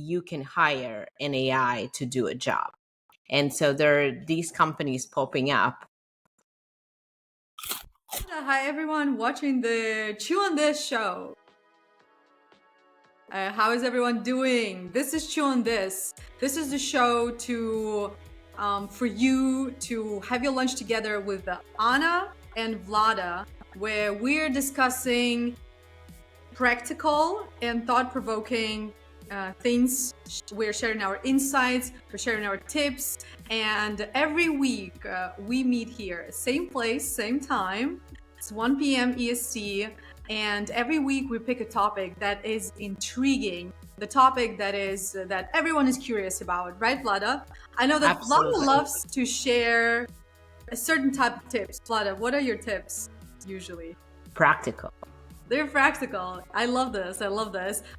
you can hire an AI to do a job. And so there are these companies popping up. Hi everyone watching the Chew on This show. How is everyone doing? This is Chew on This. This is the show for you to have your lunch together with Anna and Vlada, where we're discussing practical and thought-provoking things. We're sharing our insights, we're sharing our tips, and every week we meet here, same place, same time. It's 1 p.m. EST, and every week we pick a topic that is intriguing, the topic that everyone is curious about, right, Vlada? I know that Absolutely. Vlada loves to share a certain type of tips. Vlada, what are your tips usually? Practical. They're practical. I love this.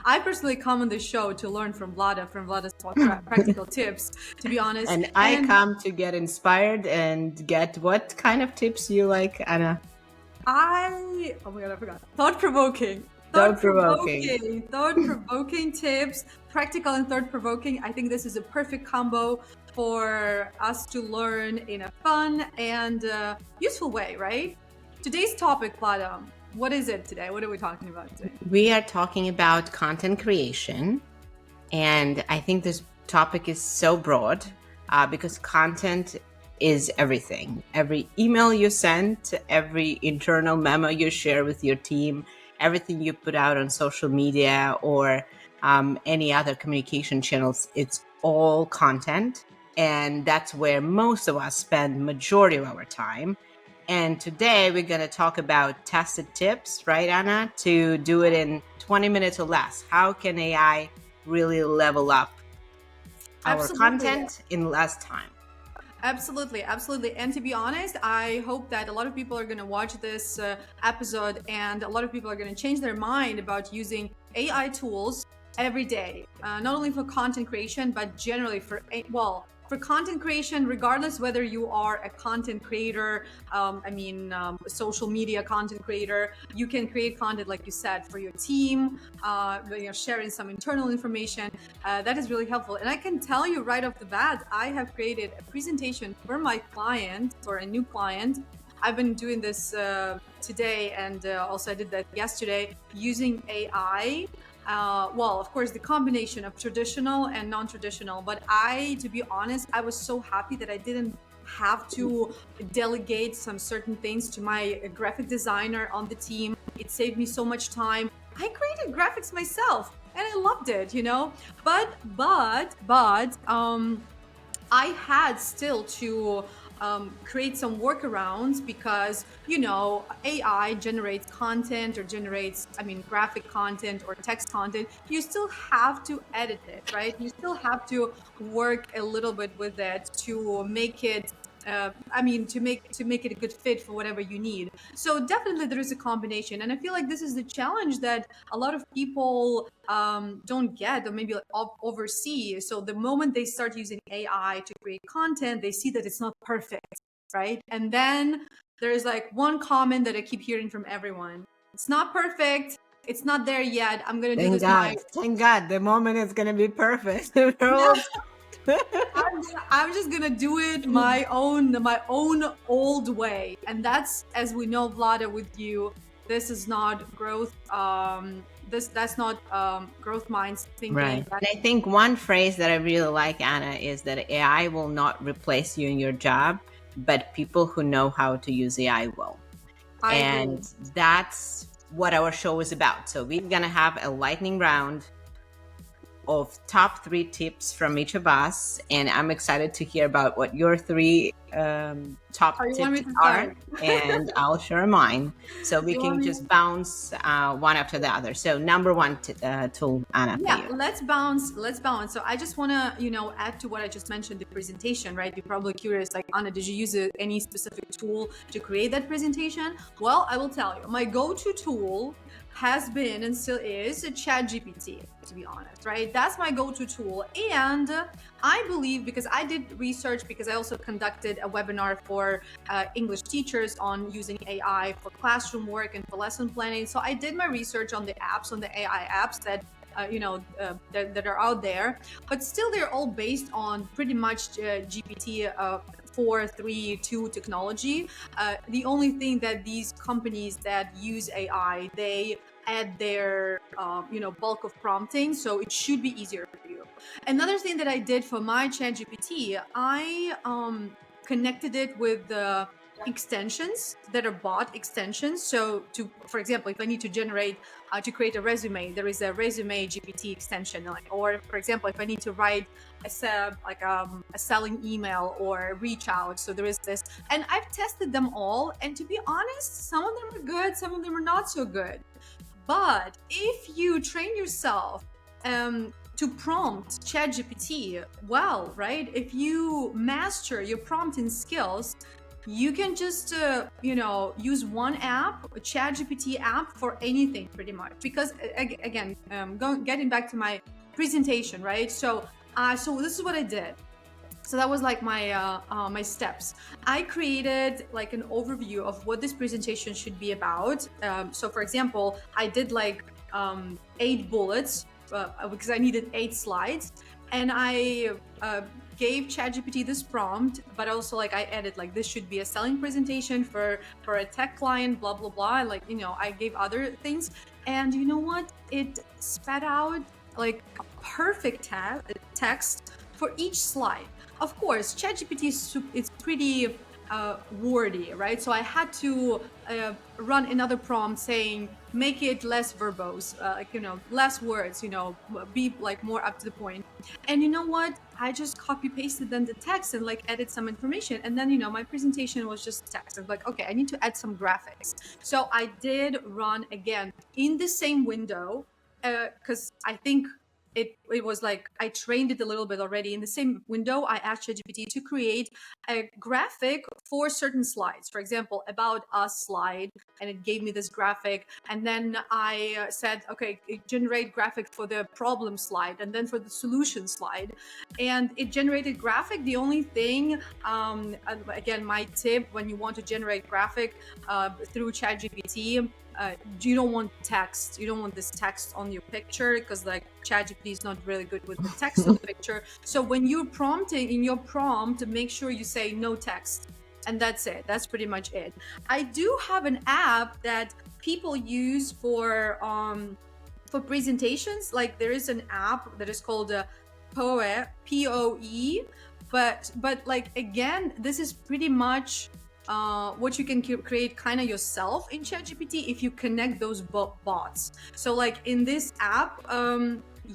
I personally come on this show to learn from Vlada's practical tips, to be honest. And I come to get inspired and get what kind of tips you like, Anna? Oh my God, I forgot. Thought-provoking tips, practical and thought-provoking. I think this is a perfect combo for us to learn in a fun and useful way, right? Today's topic, Vlada, what is it today? What are we talking about today? We are talking about content creation. And I think this topic is so broad because content is everything. Every email you send, every internal memo you share with your team, everything you put out on social media or any other communication channels, it's all content. And that's where most of us spend majority of our time. And today we're going to talk about tested tips, right, Anna, to do it in 20 minutes or less. How can AI really level up our content in less time? Absolutely. And to be honest, I hope that a lot of people are going to watch this episode and a lot of people are going to change their mind about using AI tools every day, not only for content creation, but generally for content creation, regardless whether you are a content creator, social media content creator, you can create content, like you said, for your team, sharing some internal information. That is really helpful. And I can tell you right off the bat, I have created a presentation for my client, or a new client. I've been doing this today, and also I did that yesterday using AI. Of course, the combination of traditional and non-traditional, but to be honest, I was so happy that I didn't have to delegate some certain things to my graphic designer on the team. It saved me so much time. I created graphics myself and I loved it, but I had still to create some workarounds because, AI generates content or graphic content or text content. You still have to edit it, right? You still have to work a little bit with it to make it to make it a good fit for whatever you need. So definitely there is a combination, and I feel like this is the challenge that a lot of people don't get, or maybe oversee. So the moment they start using AI to create content, they see that it's not perfect, right? And then there's like one comment that I keep hearing from everyone: it's not perfect. It's not there yet. I'm gonna do this. Thank God, the moment is gonna be perfect. I'm just gonna do it my own old way, and that's, as we know, Vlada, with you, this is not growth. That's not growth minds thinking. Right. And I think one phrase that I really like, Anna, is that AI will not replace you in your job, but people who know how to use AI will. And that's what our show is about. So we're gonna have a lightning round of top 3 tips from each of us, and I'm excited to hear about what your 3 top tips are, and I'll share mine so we can just bounce one after the other. So number 1 tool, Anna. Yeah, let's bounce. So I just want to add to what I just mentioned, the presentation, right? You're probably curious, like, Anna, did you use any specific tool to create that presentation? Well, I will tell you, my go-to tool has been and still is ChatGPT, to be honest, right? That's my go-to tool. And I believe, because I did research, because I also conducted a webinar for English teachers on using AI for classroom work and for lesson planning. So I did my research on the apps, on the AI apps that that are out there, but still they're all based on pretty much GPT 4.3.2 technology. The only thing that these companies that use AI, they add their bulk of prompting, so it should be easier for you. Another thing that I did for my ChatGPT, I connected it with the extensions that are bot extensions. So for example, if I need to generate to create a resume, there is a resume GPT extension. Or for example, if I need to write a selling email or reach out, so there is this. And I've tested them all, and to be honest, some of them are good, some of them are not so good. But if you train yourself to prompt ChatGPT well, right? If you master your prompting skills, you can just use one app, a ChatGPT app, for anything pretty much. Because again, getting back to my presentation, right? So this is what I did. So that was like my steps. I created like an overview of what this presentation should be about. So for example, I did like 8 bullets because I needed 8 slides, and I gave ChatGPT this prompt, but also like I added like this should be a selling presentation for a tech client, blah blah blah. Like I gave other things, and you know what? It spat out like a perfect text for each slide. Of course, ChatGPT is pretty wordy, right? So I had to run another prompt saying, make it less verbose, less words, be like more up to the point. And you know what? I just copy pasted then the text and like added some information. And then, my presentation was just text. I was like, okay, I need to add some graphics. So I did run again in the same window, because I think it was like I trained it a little bit already. In the same window, I asked ChatGPT to create a graphic for certain slides. For example, about us slide, and it gave me this graphic. And then I said, okay, generate graphic for the problem slide, and then for the solution slide. And it generated graphic. The only thing, again, my tip when you want to generate graphic through ChatGPT, you don't want text. You don't want this text on your picture, because like ChatGPT is not really good with the text on the picture. So when you're prompting in your prompt, make sure you say no text, and that's it. That's pretty much it. I do have an app that people use for presentations. Like there is an app that is called Poe, Poe, but like again, this is pretty much what you can create kind of yourself in ChatGPT if you connect those bots. So like in this app,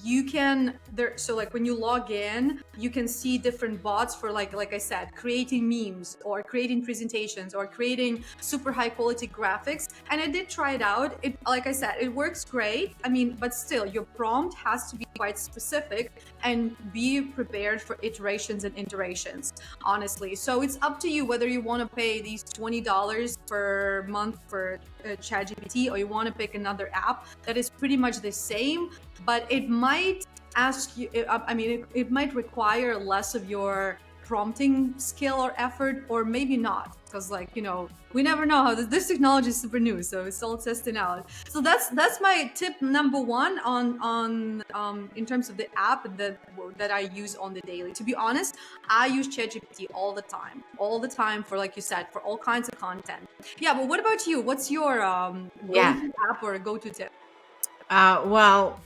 you can so like when you log in, you can see different bots for like I said, creating memes or creating presentations or creating super high quality graphics. And I did try it out. It, like I said, it works great. I mean, but still your prompt has to be quite specific and be prepared for iterations and iterations, honestly. So it's up to you whether you want to pay these $20 per month for ChatGPT, or you want to pick another app that is pretty much the same, but it might ask you, it might require less of your prompting skill or effort, or maybe not, because like we never know how this technology is super new, so it's all testing out. So that's my tip number 1 on in terms of the app that I use on the daily. To be honest, I use ChatGPT all the time for, like you said, for all kinds of content. Yeah, but what about you? What's your go-to app or go-to tip? Well,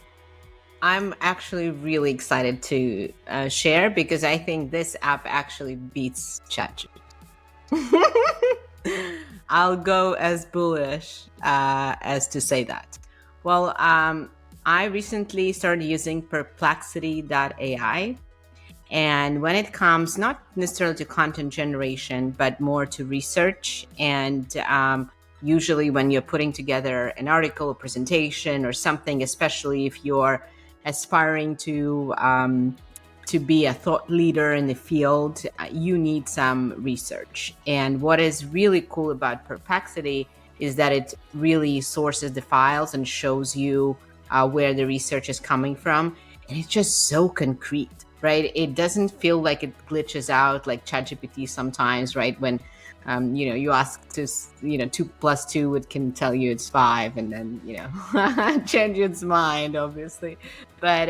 I'm actually really excited to share, because I think this app actually beats ChatGPT. I'll go as bullish as to say that. Well, I recently started using perplexity.ai. And when it comes not necessarily to content generation, but more to research, and usually when you're putting together an article or presentation or something, especially if you're aspiring to be a thought leader in the field, you need some research. And what is really cool about Perplexity is that it really sources the files and shows you where the research is coming from. And it's just so concrete. right? It doesn't feel like it glitches out like ChatGPT sometimes, right? When you ask to, 2 + 2, it can tell you it's 5, and then, change its mind, obviously. But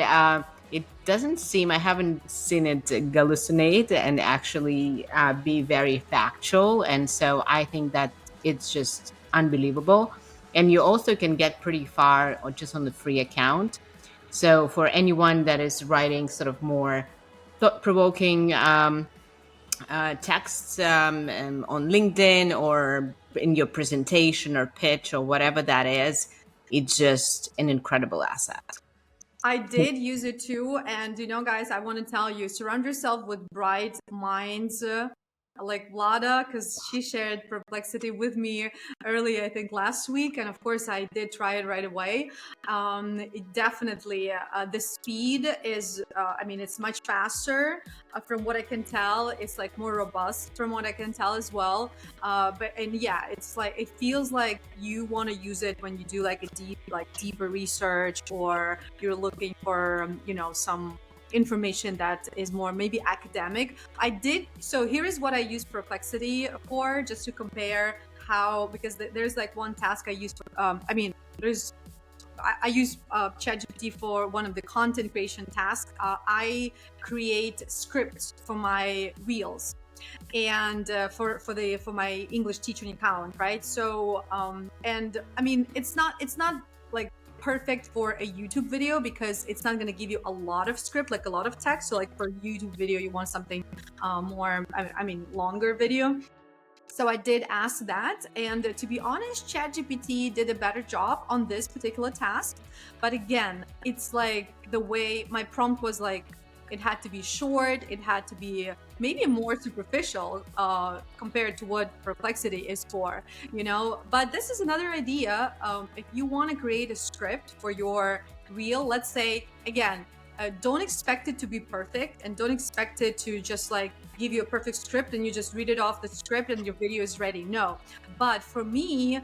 it doesn't seem, I haven't seen it hallucinate and actually be very factual. And so I think that it's just unbelievable. And you also can get pretty far just on the free account. So for anyone that is writing sort of more thought-provoking texts on LinkedIn or in your presentation or pitch or whatever that is, it's just an incredible asset. I did use it too. And, guys, I want to tell you, surround yourself with bright minds, like Vlada, because she shared Perplexity with me early, I think last week. And of course, I did try it right away. It definitely, the speed is, it's much faster from what I can tell. It's like more robust from what I can tell as well. It's like, it feels like you want to use it when you do like deeper research, or you're looking for, some information that is more maybe academic. So here is what I use Perplexity for, just to compare how, because there's like one task I use for, I use ChatGPT for one of the content creation tasks. I create scripts for my reels and for my English teaching account, right? So it's not like perfect for a YouTube video, because it's not going to give you a lot of script, like a lot of text. So like for YouTube video, you want something more, longer video. So I did ask that, and to be honest, ChatGPT did a better job on this particular task. But again, it's like the way my prompt was, like, it had to be short, it had to be maybe more superficial compared to what Perplexity is for, But this is another idea. If you want to create a script for your reel, let's say, again, don't expect it to be perfect, and don't expect it to just like give you a perfect script and you just read it off the script and your video is ready. No. But for me,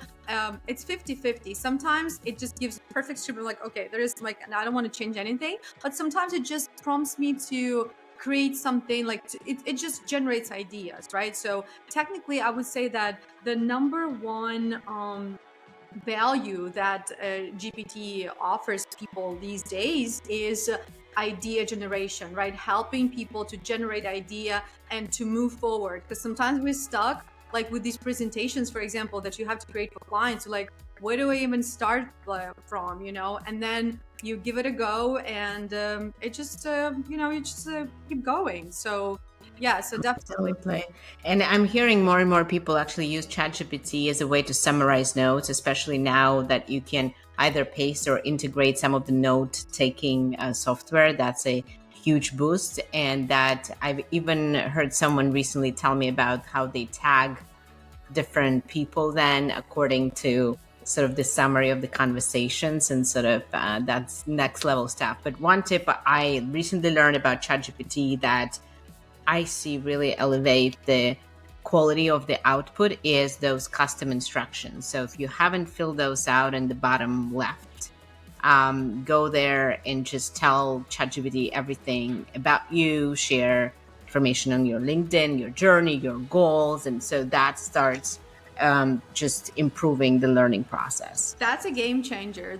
it's 50-50. Sometimes it just gives a perfect script. I'm like, okay, there is like, and I don't want to change anything. But sometimes it just prompts me to create something, like it just generates ideas, right? So technically, I would say that the number one value that GPT offers people these days is idea generation, right? Helping people to generate idea and to move forward. Because sometimes we're stuck, like with these presentations, for example, that you have to create for clients. So like, where do I even start from, And then you give it a go, and it just, you just keep going. So yeah, so definitely. Absolutely. And I'm hearing more and more people actually use ChatGPT as a way to summarize notes, especially now that you can either paste or integrate some of the note-taking software. That's a huge boost. And that I've even heard someone recently tell me about how they tag different people then according to sort of the summary of the conversations, and sort of that's next level stuff. But one tip I recently learned about ChatGPT that I see really elevate the quality of the output is those custom instructions. So if you haven't filled those out in the bottom left, go there and just tell ChatGPT everything about you, share information on your LinkedIn, your journey, your goals. And so that starts just improving the learning process. That's a game changer.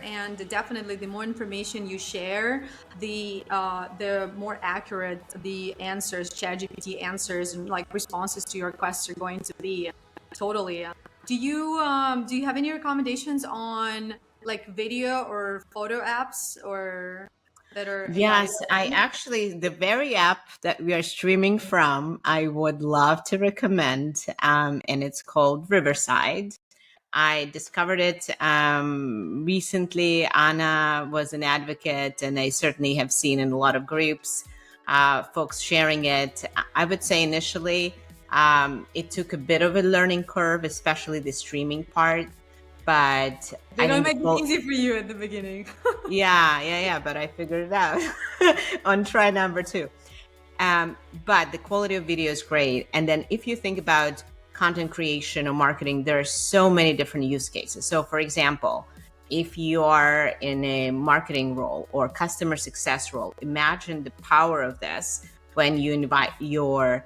And definitely the more information you share, the more accurate the answers, ChatGPT answers and like responses to your requests are going to be. Totally. Do you have any recommendations on like video or photo apps or that are? Yes, I actually, the very app that we are streaming from, I would love to recommend, and it's called Riverside. I discovered it recently. Anna was an advocate, and I certainly have seen in a lot of groups folks sharing it. I would say initially it took a bit of a learning curve, especially the streaming part. But they don't make it easy for you at the beginning. yeah. But I figured it out on try number 2. But the quality of video is great. And then if you think about content creation or marketing, there are so many different use cases. So for example, if you are in a marketing role or customer success role, imagine the power of this when you invite your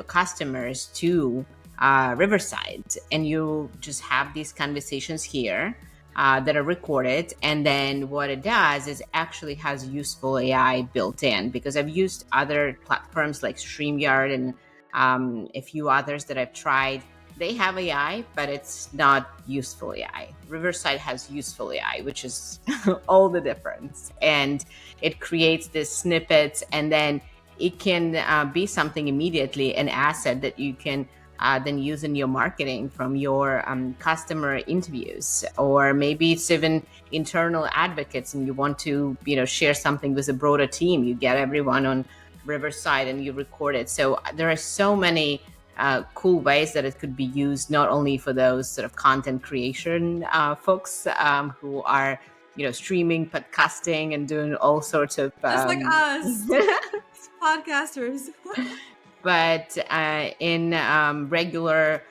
customers to Riverside, and you just have these conversations here that are recorded. And then what it does is actually has useful AI built in, because I've used other platforms like StreamYard and a few others that I've tried. They have AI, but it's not useful AI. Riverside has useful AI, which is all the difference. And it creates these snippets, and then it can be something immediately, an asset that you can then use in your marketing from your customer interviews. Or maybe it's even internal advocates and you want to share something with a broader team. You get everyone on Riverside and you record it. So there are so many cool ways that it could be used, not only for those sort of content creation folks who are streaming, podcasting, and doing all sorts of Just like us, podcasters. but in regular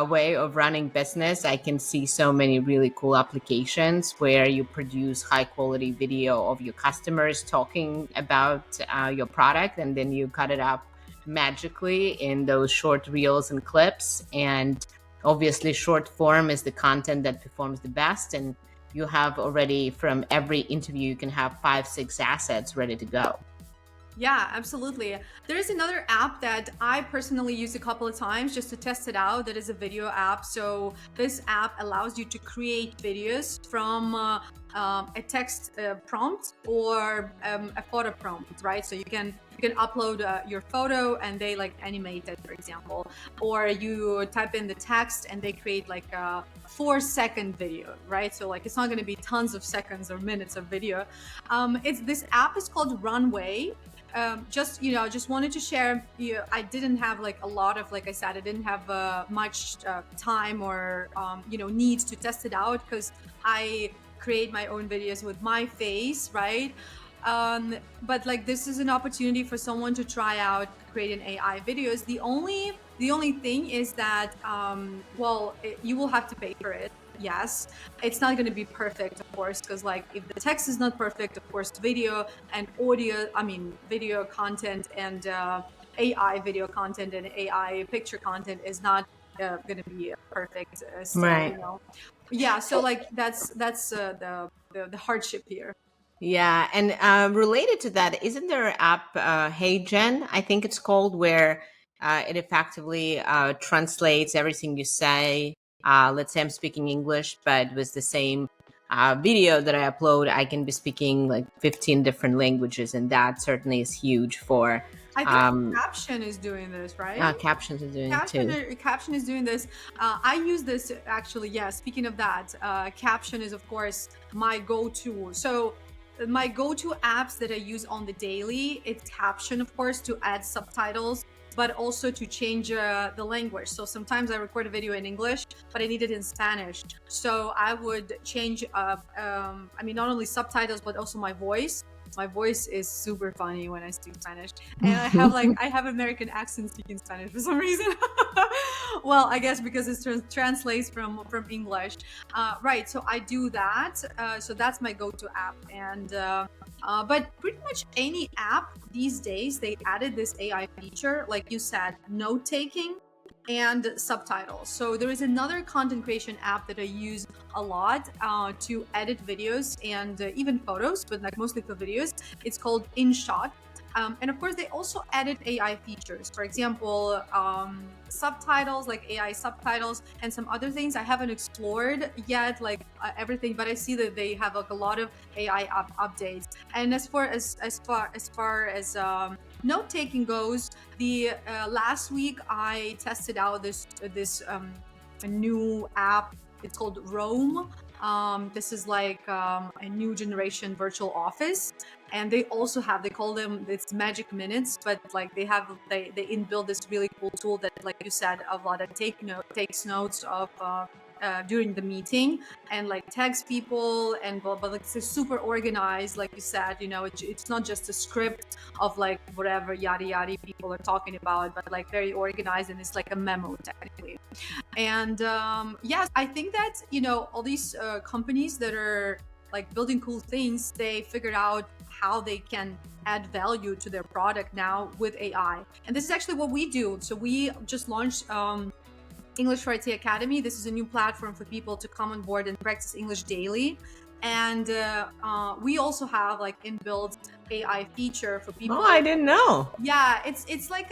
way of running business, I can see so many really cool applications where you produce high quality video of your customers talking about your product, and then you cut it up magically in those short reels and clips. And obviously short form is the content that performs the best, and you have already, from every interview, you can have 5-6 assets ready to go. Yeah, absolutely. There is another app that I personally used a couple of times just to test it out. That is a video app. So this app allows you to create videos from a text prompt or a photo prompt, right? So you can upload your photo and they like animate it, for example, or you type in the text and they create like a 4-second video, right? So like it's not going to be tons of seconds or minutes of video. This app is called Runway. Just wanted to share. I didn't have like a lot of, like I said, I didn't have much time or need to test it out because I create my own videos with my face, right? But like this is an opportunity for someone to try out creating AI videos. The only thing is that you will have to pay for it. Yes, it's not going to be perfect, of course, because like if the text is not perfect, of course, video content and AI video content and AI picture content is not going to be perfect. Right. Yeah. So like that's the hardship here. Yeah, and related to that, isn't there an app, Hey Jen, I think it's called, where it effectively translates everything you say. Let's say I'm speaking English, but with the same video that I upload, I can be speaking like 15 different languages, and that certainly is huge for I think Caption is doing this, right? captions are doing it too. Caption is doing this. I use this actually. Yeah. Speaking of that, Caption is of course my go-to. So my go-to apps that I use on the daily, it's Caption, of course, to add subtitles, but also to change the language. So sometimes I record a video in English, but I need it in Spanish. So I would change, not only subtitles, but also my voice. My voice is super funny when I speak Spanish, and I have American accent speaking Spanish for some reason. Well, I guess because it translates from English, right? So I do that. So that's my go-to app, and but pretty much any app these days they added this AI feature, like you said, note taking and subtitles. So there is another content creation app that I use a lot to edit videos and even photos, but like mostly for videos. It's called InShot. And of course, they also added AI features. For example, subtitles, like AI subtitles, and some other things I haven't explored yet, like everything. But I see that they have like a lot of AI updates. And as far as note taking goes, the last week I tested out this a new app. It's called Roam. This is like a new generation virtual office, and they also have, they call them, it's magic minutes, but like they inbuilt this really cool tool that, like you said, Vlada takes notes of during the meeting and like text people and but like it's super organized, like you said, it's not just a script of like whatever yada yada people are talking about, but like very organized, and it's like a memo technically. And yes, I think that all these companies that are like building cool things, they figured out how they can add value to their product now with AI. And this is actually what we do. So we just launched English for IT Academy. This is a new platform for people to come on board and practice English daily. And we also have like inbuilt AI feature for people. Oh, I didn't know. Yeah, it's like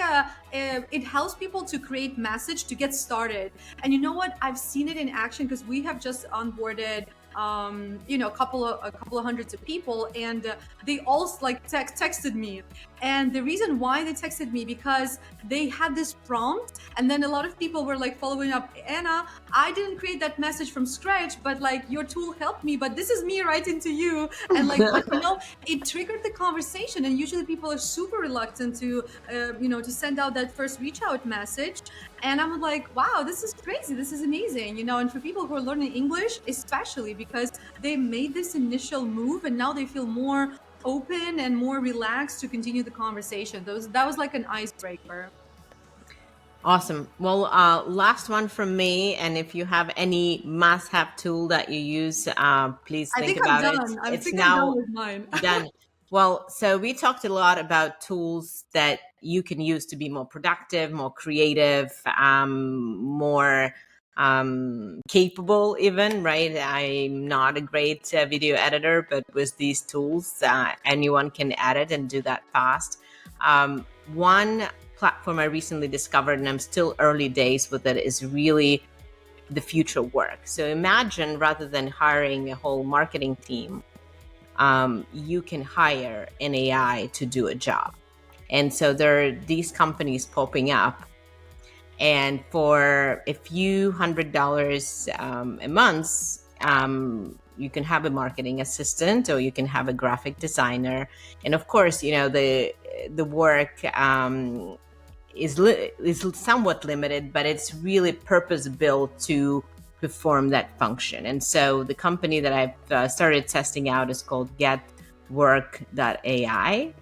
it helps people to create message to get started. And you know what? I've seen it in action because we have just onboarded a couple of hundreds of people, and they all like texted me. And the reason why they texted me, because they had this prompt, and then a lot of people were like following up, Anna, I didn't create that message from scratch, but like your tool helped me, but this is me writing to you. And like but, it triggered the conversation, and usually people are super reluctant to to send out that first reach out message. And I'm like, wow, this is crazy, this is amazing, and for people who are learning English especially, because they made this initial move and now they feel more open and more relaxed to continue the conversation. That was like an icebreaker. Awesome. Well, last one from me. And if you have any must-have tool that you use, please think about it. It's now I'm done with mine. done. Well, so we talked a lot about tools that you can use to be more productive, more creative, more capable even, right? I'm not a great video editor, but with these tools, anyone can edit and do that fast. One platform I recently discovered, and I'm still early days with it, is really the future work. So imagine, rather than hiring a whole marketing team, you can hire an AI to do a job. And so there are these companies popping up, and for a few $100s a month, you can have a marketing assistant, or you can have a graphic designer. And of course, the work is somewhat limited, but it's really purpose built to perform that function. And so the company that I've started testing out is called getwork.ai,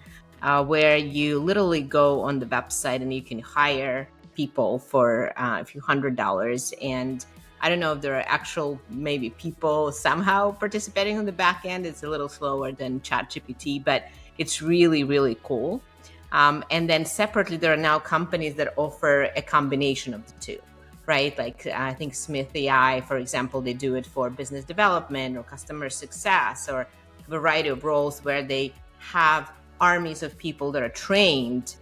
where you literally go on the website and you can hire people for a few $100s. And I don't know if there are actual maybe people somehow participating on the back end. It's a little slower than ChatGPT, but it's really, really cool. And then separately, there are now companies that offer a combination of the two, right? Like I think Smith AI, for example, they do it for business development or customer success, or a variety of roles where they have armies of people that are trained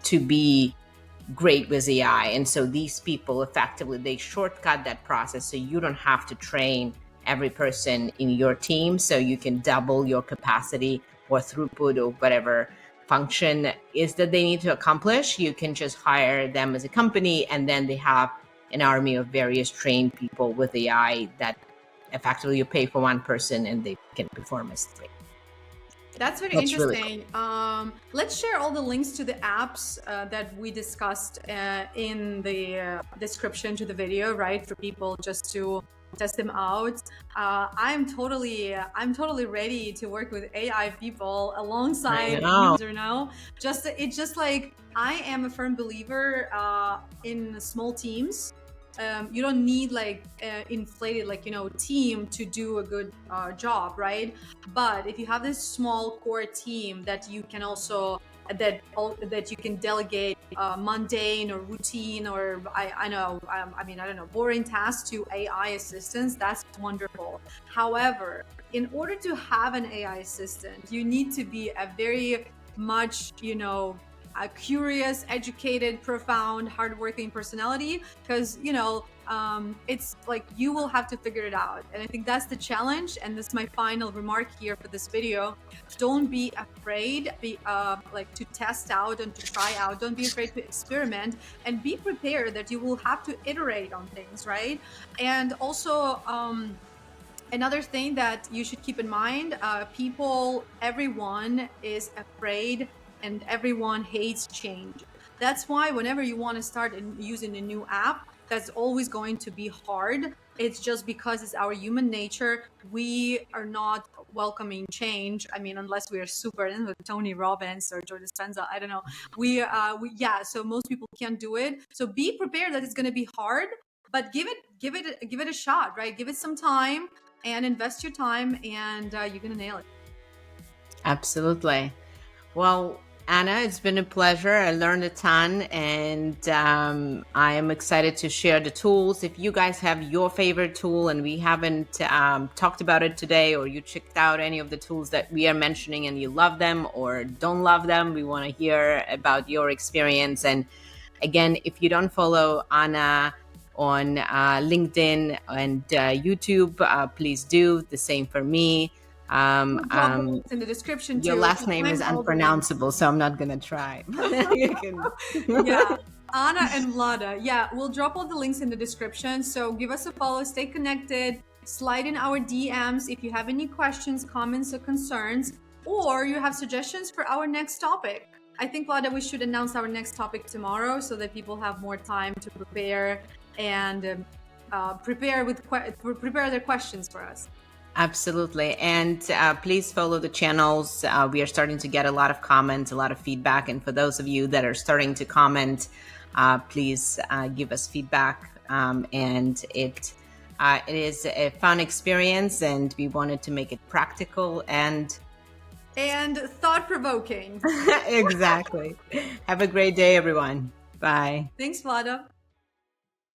to be great with AI. And so these people effectively, they shortcut that process, so you don't have to train every person in your team, so you can double your capacity or throughput or whatever function is that they need to accomplish. You can just hire them as a company, and then they have an army of various trained people with AI that effectively you pay for one person and they can perform as three. That's very interesting. Really cool. Let's share all the links to the apps that we discussed in the description to the video, right? For people just to test them out. I'm totally ready to work with AI people alongside user now. It's just like, I am a firm believer in small teams. You don't need like inflated team to do a good job, right? But if you have this small core team that you can also that you can delegate mundane or routine or I don't know, boring tasks to AI assistants, that's wonderful. However, in order to have an AI assistant, you need to be a very much a curious, educated, profound, hardworking personality, because it's like you will have to figure it out. And I think that's the challenge, and this is my final remark here for this video. Don't be afraid to test out and to try out. Don't be afraid to experiment, and be prepared that you will have to iterate on things, right? And also another thing that you should keep in mind, everyone is afraid and everyone hates change. That's why whenever you want to start using a new app, that's always going to be hard. It's just because it's our human nature. We are not welcoming change. I mean, unless we are super into Tony Robbins or Joe Dispenza, I don't know. Yeah. So most people can't do it. So be prepared that it's going to be hard, but give it a shot, right? Give it some time and invest your time, and you're going to nail it. Absolutely. Well, Anna, it's been a pleasure. I learned a ton, and I am excited to share the tools. If you guys have your favorite tool and we haven't talked about it today, or you checked out any of the tools that we are mentioning and you love them or don't love them, we want to hear about your experience. And again, if you don't follow Anna on LinkedIn and YouTube, please do. The same for me. We'll drop the links in the description Your too. last name is unpronounceable, so I'm not gonna try. You can... Yeah, Anna and Vlada. Yeah, we'll drop all the links in the description. So give us a follow, stay connected, slide in our DMs if you have any questions, comments, or concerns, or you have suggestions for our next topic. I think, Vlada, we should announce our next topic tomorrow so that people have more time to prepare and prepare their questions for us. Absolutely. And please follow the channels. We are starting to get a lot of comments, a lot of feedback. And for those of you that are starting to comment, please give us feedback. And it is a fun experience, and we wanted to make it practical and thought-provoking. Exactly. Have a great day, everyone. Bye. Thanks, Vlada.